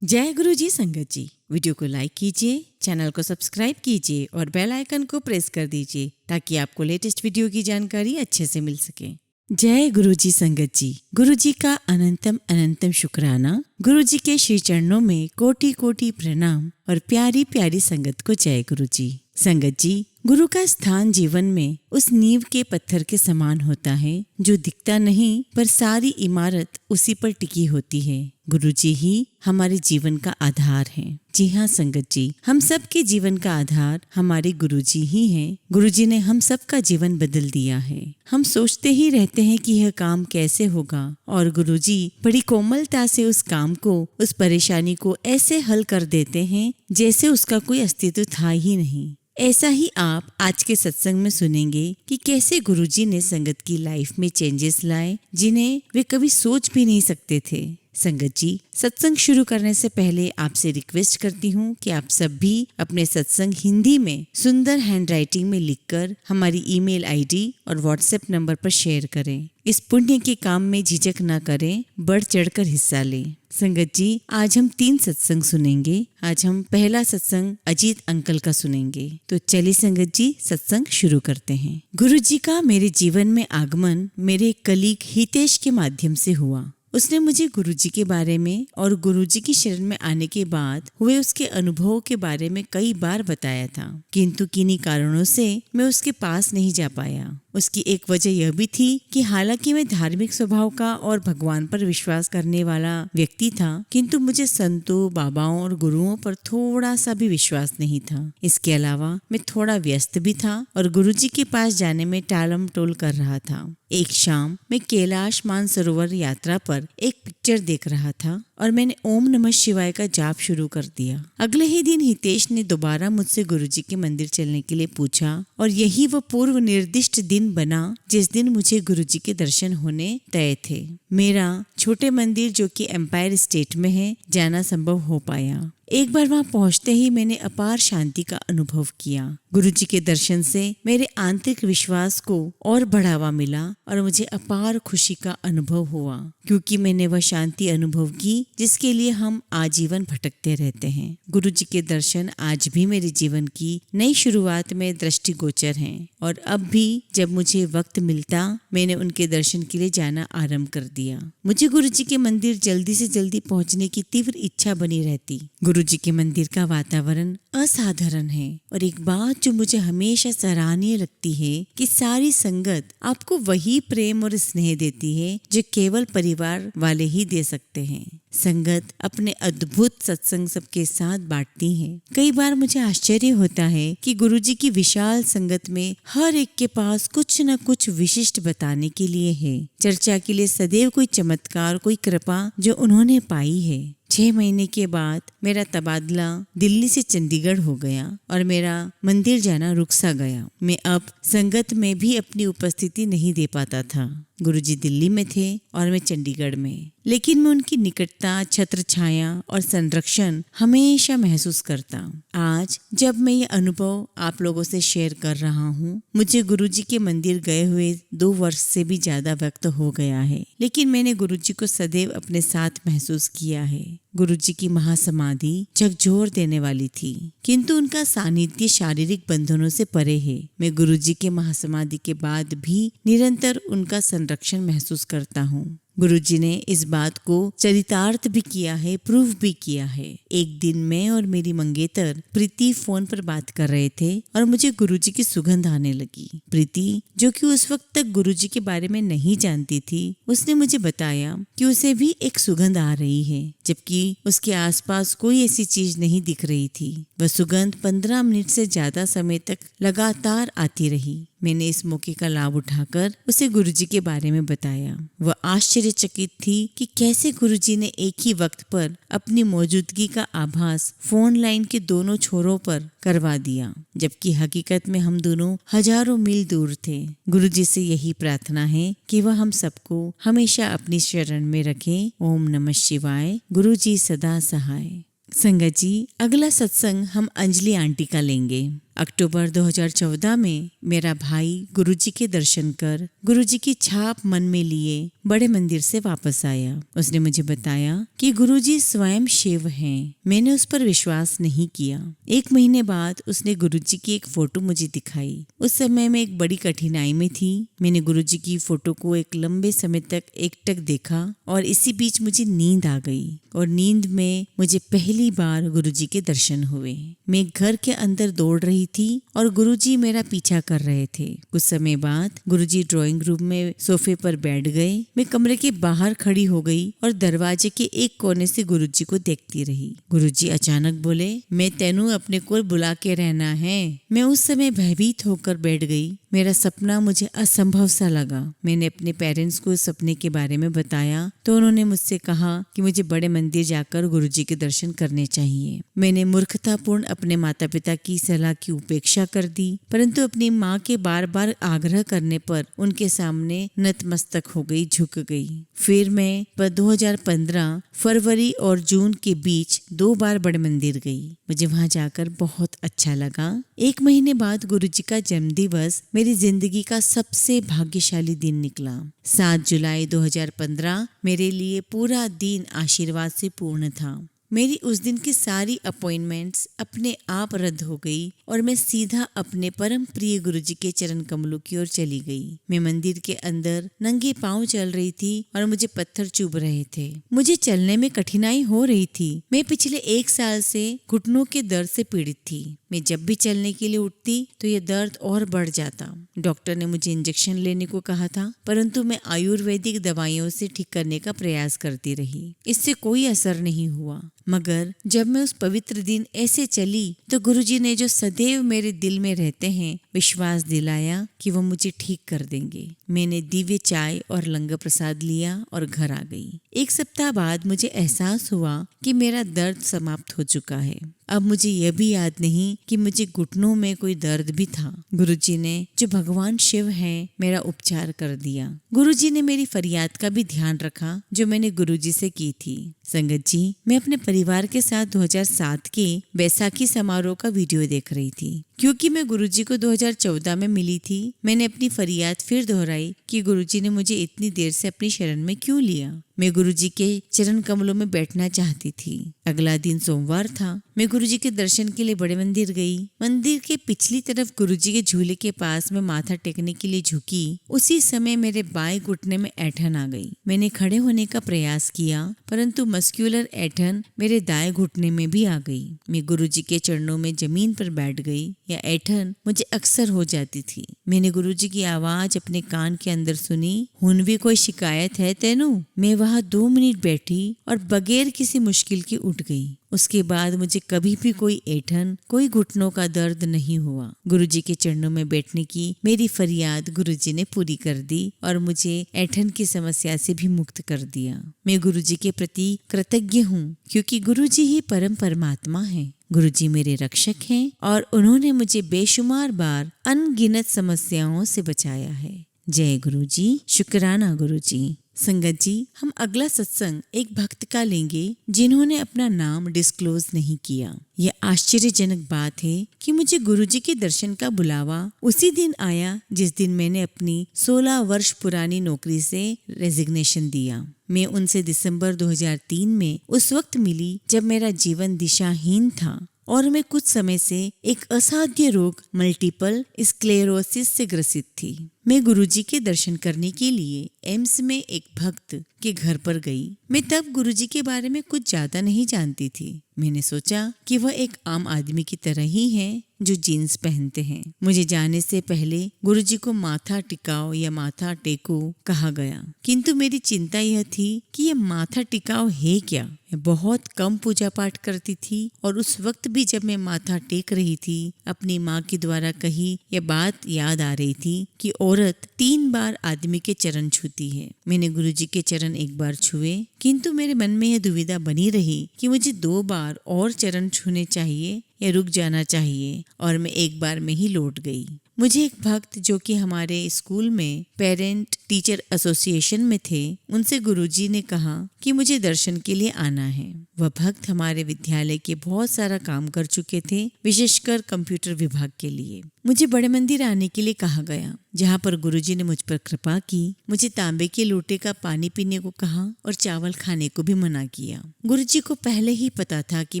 जय गुरु जी संगत जी। वीडियो को लाइक कीजिए, चैनल को सब्सक्राइब कीजिए और बेल आइकन को प्रेस कर दीजिए ताकि आपको लेटेस्ट वीडियो की जानकारी अच्छे से मिल सके। जय गुरु जी संगत जी। गुरु जी का अनंतम अनंतम शुक्राना। गुरु जी के श्री चरणों में कोटि कोटि प्रणाम और प्यारी प्यारी संगत को जय गुरु जी। संगत जी, गुरु का स्थान जीवन में उस नींव के पत्थर के समान होता है जो दिखता नहीं पर सारी इमारत उसी पर टिकी होती है। गुरु जी ही हमारे जीवन का आधार हैं। जी हाँ संगत जी, हम सब के जीवन का आधार हमारे गुरु जी ही हैं। गुरु जी ने हम सब का जीवन बदल दिया है। हम सोचते ही रहते हैं कि यह काम कैसे होगा और गुरु जी बड़ी कोमलता से उस काम को, उस परेशानी को ऐसे हल कर देते हैं जैसे उसका कोई अस्तित्व था ही नहीं। ऐसा ही आप आज के सत्संग में सुनेंगे कि कैसे गुरुजी ने संगत की लाइफ में चेंजेस लाए जिन्हें वे कभी सोच भी नहीं सकते थे। संगत जी, सत्संग शुरू करने से पहले आपसे रिक्वेस्ट करती हूँ कि आप सब भी अपने सत्संग हिंदी में सुंदर हैंडराइटिंग में लिखकर हमारी ईमेल आईडी और व्हाट्सएप नंबर पर शेयर करें। इस पुण्य के काम में झिझक न करें, बढ़ चढ़कर हिस्सा लें। संगत जी, आज हम 3 सत्संग सुनेंगे। आज हम पहला सत्संग अजीत अंकल का सुनेंगे। तो चलिए संगत जी, सत्संग शुरू करते हैं। गुरु जी का मेरे जीवन में आगमन मेरे कलीग हितेश के माध्यम से हुआ। उसने मुझे गुरुजी के बारे में और गुरुजी की शरण में आने के बाद हुए उसके अनुभवों के बारे में कई बार बताया था, किंतु किन्हीं कारणों से मैं उसके पास नहीं जा पाया। उसकी एक वजह यह भी थी कि हालांकि मैं धार्मिक स्वभाव का और भगवान पर विश्वास करने वाला व्यक्ति था, किंतु मुझे संतों, बाबाओं और गुरुओं पर थोड़ा सा भी विश्वास नहीं था। इसके अलावा मैं थोड़ा व्यस्त भी था और गुरुजी के पास जाने में टालम टोल कर रहा था। एक शाम मैं कैलाश मानसरोवर यात्रा पर एक पिक्चर देख रहा था और मैंने ओम नमः शिवाय का जाप शुरू कर दिया। अगले ही दिन हितेश ने दोबारा मुझसे गुरुजी के मंदिर चलने के लिए पूछा और यही वो पूर्व निर्दिष्ट दिन बना जिस दिन मुझे गुरुजी के दर्शन होने तय थे। मेरा छोटे मंदिर जो कि एम्पायर स्टेट में है, जाना संभव हो पाया। एक बार वहां पहुंचते ही मैंने अपार शांति का अनुभव किया। गुरुजी के दर्शन से मेरे आंतरिक विश्वास को और बढ़ावा मिला और मुझे अपार खुशी का अनुभव हुआ, क्योंकि मैंने वह शांति अनुभव की जिसके लिए हम आजीवन भटकते रहते हैं। गुरुजी के दर्शन आज भी मेरे जीवन की नई शुरुआत में दृष्टिगोचर हैं और अब भी जब मुझे वक्त मिलता मैंने उनके दर्शन के लिए जाना आरंभ कर दिया। मुझे गुरुजी के मंदिर जल्दी से जल्दी पहुंचने की तीव्र इच्छा बनी रहती। गुरुजी के मंदिर का वातावरण असाधारण है और एक बात जो मुझे हमेशा सराहनीय लगती है कि सारी संगत आपको वही प्रेम और स्नेह देती है जो केवल परिवार वाले ही दे सकते हैं। संगत अपने अद्भुत सत्संग सबके साथ बांटती है। कई बार मुझे आश्चर्य होता है कि गुरुजी की विशाल संगत में हर एक के पास कुछ न कुछ विशिष्ट बताने के लिए है। चर्चा के लिए सदैव कोई चमत्कार, कोई कृपा जो उन्होंने पाई है। 6 महीने के बाद मेरा तबादला दिल्ली से चंडीगढ़ हो गया और मेरा मंदिर जाना रुक सा गया। मैं अब संगत में भी अपनी उपस्थिति नहीं दे पाता था। गुरुजी दिल्ली में थे और मैं चंडीगढ़ में, लेकिन मैं उनकी निकटता, छत्र छाया और संरक्षण हमेशा महसूस करता। आज जब मैं ये अनुभव आप लोगों से शेयर कर रहा हूँ, मुझे गुरुजी के मंदिर गए हुए 2 वर्ष से भी ज्यादा वक्त हो गया है, लेकिन मैंने गुरुजी को सदैव अपने साथ महसूस किया है। गुरुजी की महासमाधि झकझोर देने वाली थी, किंतु उनका सानिध्य शारीरिक बंधनों से परे है। मैं गुरुजी के महासमाधि के बाद भी निरंतर उनका संरक्षण महसूस करता हूँ। गुरुजी ने इस बात को चरितार्थ भी किया है, प्रूफ भी किया है। एक दिन मैं और मेरी मंगेतर प्रीति फोन पर बात कर रहे थे और मुझे गुरुजी की सुगंध आने लगी। प्रीति, जो कि उस वक्त तक गुरुजी के बारे में नहीं जानती थी, उसने मुझे बताया कि उसे भी एक सुगंध आ रही है, जबकि उसके आसपास कोई ऐसी चीज नहीं दिख रही थी। वह सुगंध 15 मिनट से ज्यादा समय तक लगातार आती रही। मैंने इस मौके का लाभ उठाकर उसे गुरुजी के बारे में बताया। वह आश्चर्यचकित थी कि कैसे गुरुजी ने एक ही वक्त पर अपनी मौजूदगी का आभास फोन लाइन के दोनों छोरों पर करवा दिया, जबकि हकीकत में हम दोनों हजारों मील दूर थे। गुरुजी से यही प्रार्थना है कि वह हम सबको हमेशा अपनी शरण में रखें। ओम नमः शिवाय। गुरुजी सदा सहाय। संगत जी, अगला सत्संग हम अंजलि आंटी का लेंगे। अक्टूबर 2014 में मेरा भाई गुरुजी के दर्शन कर गुरुजी की छाप मन में लिए बड़े मंदिर से वापस आया। उसने मुझे बताया कि गुरुजी स्वयं शिव हैं। मैंने उस पर विश्वास नहीं किया। 1 महीने बाद उसने गुरुजी की एक फोटो मुझे दिखाई। उस समय मैं एक बड़ी कठिनाई में थी। मैंने गुरुजी की फोटो को एक लंबे समय तक एकटक देखा और इसी बीच मुझे नींद आ गई और नींद में मुझे पहली बार गुरुजी के दर्शन हुए। मैं घर के अंदर दौड़ रही थी और गुरुजी मेरा पीछा कर रहे थे। कुछ समय बाद गुरुजी ड्राइंग रूम में सोफे पर बैठ गए। मैं कमरे के बाहर खड़ी हो गई और दरवाजे के एक कोने से गुरुजी को देखती रही। गुरुजी अचानक बोले, मैं तेनू अपने को बुला के रहना है। मैं उस समय भयभीत होकर बैठ गई। मेरा सपना मुझे असंभव सा लगा। मैंने अपने पेरेंट्स को सपने के बारे में बताया तो उन्होंने मुझसे कहा कि मुझे बड़े मंदिर जाकर गुरुजी के दर्शन करने चाहिए। मैंने मूर्खतापूर्ण अपने माता पिता की सलाह की उपेक्षा कर दी, परंतु अपनी माँ के बार बार आग्रह करने पर उनके सामने नतमस्तक हो गई, झुक गई। फिर मैं 2015 फरवरी और जून के बीच 2 बार बड़े मंदिर गई। मुझे वहाँ जाकर बहुत अच्छा लगा। 1 महीने बाद गुरुजी का जन्मदिवस मेरी जिंदगी का सबसे भाग्यशाली दिन निकला। 7 जुलाई 2015 मेरे लिए पूरा दिन आशीर्वाद से पूर्ण था। मेरी उस दिन की सारी अपॉइंटमेंट्स अपने आप रद्द हो गई और मैं सीधा अपने परम प्रिय गुरुजी के चरण कमलों की ओर चली गई। मैं मंदिर के अंदर नंगे पांव चल रही थी और मुझे पत्थर चुभ रहे थे। मुझे चलने में कठिनाई हो रही थी। मैं पिछले 1 साल से घुटनों के दर्द से पीड़ित थी। मैं जब भी चलने के लिए उठती तो ये दर्द और बढ़ जाता। डॉक्टर ने मुझे इंजेक्शन लेने को कहा था, परंतु मैं आयुर्वेदिक दवाइयों से ठीक करने का प्रयास करती रही। इससे कोई असर नहीं हुआ। मगर जब मैं उस पवित्र दिन ऐसे चली तो गुरुजी ने जो सदैव मेरे दिल में रहते हैं विश्वास दिलाया कि वो मुझे ठीक कर देंगे। मैंने दिव्य चाय और लंगर प्रसाद लिया और घर आ गई। 1 सप्ताह बाद मुझे एहसास हुआ कि मेरा दर्द समाप्त हो चुका है। अब मुझे यह भी याद नहीं कि मुझे घुटनों में कोई दर्द भी था। गुरुजी ने, जो भगवान शिव हैं, मेरा उपचार कर दिया। गुरुजी ने मेरी फरियाद का भी ध्यान रखा जो मैंने गुरुजी से की थी। संगत जी, मैं अपने परिवार के साथ 2007 के बैसाखी समारोह का वीडियो देख रही थी। क्योंकि मैं गुरुजी को 2014 में मिली थी, मैंने अपनी फरियाद फिर दोहराई कि गुरुजी ने मुझे इतनी देर से अपनी शरण में क्यों लिया। मैं गुरुजी के चरण कमलों में बैठना चाहती थी। अगला दिन सोमवार था। मैं गुरुजी के दर्शन के लिए बड़े मंदिर गई। मंदिर के पिछली तरफ गुरुजी के झूले के पास में माथा टेकने के लिए झुकी। उसी समय मेरे बाएं घुटने में ऐंठन आ गई। मैंने खड़े होने का प्रयास किया, परंतु मस्क्यूलर ऐंठन मेरे दाएं घुटने में भी आ गई। मैं गुरुजी के चरणों में जमीन पर बैठ गई। यह ऐंठन मुझे अक्सर हो जाती थी। मैंने गुरुजी की आवाज अपने कान के अंदर सुनी, हुन भी कोई शिकायत है तेनू? मैं वहाँ 2 मिनट बैठी और बगैर किसी मुश्किल के उठ गई। उसके बाद मुझे कभी भी कोई ऐंठन, कोई घुटनों का दर्द नहीं हुआ। गुरुजी के चरणों में बैठने की मेरी फरियाद गुरुजी ने पूरी कर दी और मुझे ऐंठन की समस्या से भी मुक्त कर दिया। मैं गुरुजी के प्रति कृतज्ञ हूँ क्योंकि गुरुजी ही परम परमात्मा है। गुरुजी मेरे रक्षक हैं और उन्होंने मुझे बेशुमार बार अनगिनत समस्याओं से बचाया है। जय गुरुजी, शुक्राना गुरुजी। संगत जी, हम अगला सत्संग एक भक्त का लेंगे जिन्होंने अपना नाम डिस्क्लोज नहीं किया। यह आश्चर्यजनक बात है कि मुझे गुरुजी के दर्शन का बुलावा उसी दिन आया जिस दिन मैंने अपनी 16 वर्ष पुरानी नौकरी से रेजिग्नेशन दिया। मैं उनसे दिसंबर 2003 में उस वक्त मिली जब मेरा जीवन दिशाहीन था और मैं कुछ समय से एक असाध्य रोग मल्टीपल स्क्लेरोसिस से ग्रसित थी। मैं गुरुजी के दर्शन करने के लिए एम्स में एक भक्त के घर पर गई। मैं तब गुरुजी के बारे में कुछ ज्यादा नहीं जानती थी। मैंने सोचा कि वह एक आम आदमी की तरह ही है जो जीन्स पहनते हैं। मुझे जाने से पहले गुरुजी को माथा टिकाओ या माथा टेको कहा गया, किंतु मेरी चिंता यह थी कि यह माथा टिकाओ है क्या। मैं बहुत कम पूजा पाठ करती थी और उस वक्त भी जब मैं माथा टेक रही थी, अपनी माँ के द्वारा कही यह बात याद आ रही थी कि औरत 3 बार आदमी के चरण छूती है। मैंने गुरुजी के चरण एक बार छुए, किंतु मेरे मन में यह दुविधा बनी रही कि मुझे 2 बार और चरण छूने चाहिए या रुक जाना चाहिए और मैं एक बार में ही लौट गई। मुझे एक भक्त जो कि हमारे स्कूल में पेरेंट टीचर एसोसिएशन में थे, उनसे गुरुजी ने कहा कि मुझे दर्शन के लिए आना है। वह भक्त हमारे विद्यालय के बहुत सारा काम कर चुके थे, विशेषकर कंप्यूटर विभाग के लिए। मुझे बड़े मंदिर आने के लिए कहा गया, जहाँ पर गुरुजी ने मुझ पर कृपा की। मुझे तांबे के लोटे का पानी पीने को कहा और चावल खाने को भी मना किया। गुरुजी को पहले ही पता था कि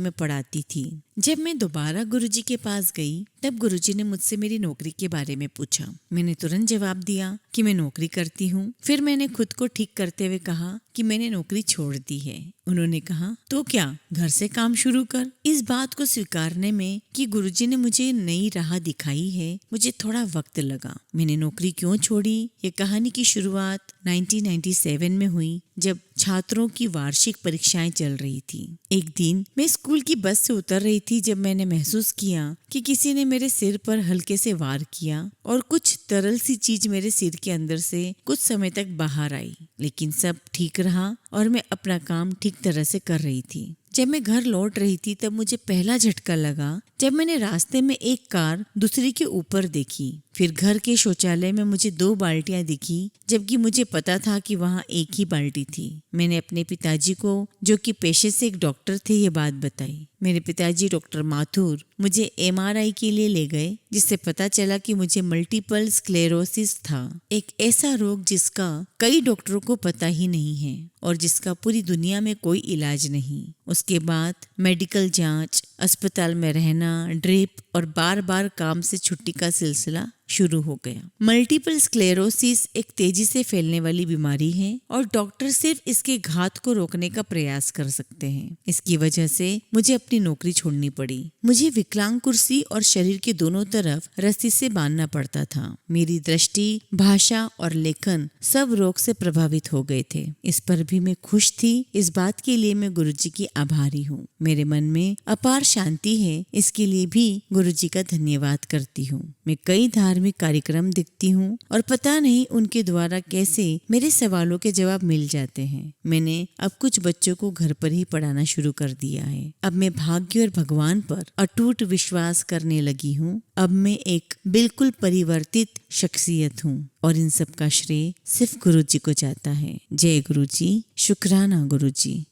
मैं पढ़ाती थी। जब मैं दोबारा गुरुजी के पास गई, तब गुरुजी ने मुझसे मेरी नौकरी के बारे में पूछा। मैंने तुरंत जवाब दिया कि मैं नौकरी करती हूँ। फिर मैंने खुद को ठीक करते हुए कहा कि मैंने नौकरी छोड़ दी है। उन्होंने कहा, तो क्या घर से काम शुरू कर। इस बात को स्वीकारने में कि गुरुजी ने मुझे नई राह दिखाई है, मुझे थोड़ा वक्त लगा। मैंने नौकरी क्यों छोड़ी, ये कहानी की शुरुआत 1997 में हुई, जब छात्रों की वार्षिक परीक्षाएं चल रही थी। एक दिन मैं स्कूल की बस से उतर रही थी जब मैंने महसूस किया कि किसी ने मेरे सिर पर हल्के से वार किया और कुछ तरल सी चीज मेरे सिर के अंदर से कुछ समय तक बाहर आई। लेकिन सब ठीक रहा और मैं अपना काम ठीक तरह से कर रही थी। जब मैं घर लौट रही थी तब मुझे पहला झटका लगा जब मैंने रास्ते में एक कार दूसरी के ऊपर देखी। फिर घर के शौचालय में मुझे 2 बाल्टियां दिखी, जबकि मुझे पता था कि वहाँ एक ही बाल्टी थी। मैंने अपने पिताजी को, जो कि पेशे से एक डॉक्टर थे, ये बात बताई। मेरे पिताजी डॉक्टर माथुर मुझे MRI के लिए ले गए, जिससे पता चला कि मुझे मल्टीपल स्क्लेरोसिस था, एक ऐसा रोग जिसका कई डॉक्टरों को पता ही नहीं है और जिसका पूरी दुनिया में कोई इलाज नहीं। उसके बाद मेडिकल जांच, अस्पताल में रहना, ड्रिप और बार बार काम से छुट्टी का सिलसिला शुरू हो गया। मल्टीपल स्क्लेरोसिस एक तेजी से फैलने वाली बीमारी है और डॉक्टर सिर्फ इसके घात को रोकने का प्रयास कर सकते हैं। इसकी वजह से मुझे अपनी नौकरी छोड़नी पड़ी। मुझे विकलांग कुर्सी और शरीर के दोनों तरफ रस्सी से बांधना पड़ता था। मेरी दृष्टि, भाषा और लेखन सब रोग से प्रभावित हो गए थे। इस पर भी मैं खुश थी। इस बात के लिए मैं गुरुजी की आभारी हूँ। मेरे मन में अपार शांति है, इसके लिए भी गुरुजी का धन्यवाद करती हूँ। मैं कई धार्मिक कार्यक्रम देखती हूँ और पता नहीं उनके द्वारा कैसे मेरे सवालों के जवाब मिल जाते हैं। मैंने अब कुछ बच्चों को घर पर ही पढ़ाना शुरू कर दिया है। अब मैं भाग्य और भगवान पर अटूट विश्वास करने लगी हूँ। अब मैं एक बिल्कुल परिवर्तित शख्सियत हूँ और इन सब का श्रेय सिर्फ गुरुजी को जाता है। जय गुरुजी, शुक्राना गुरुजी।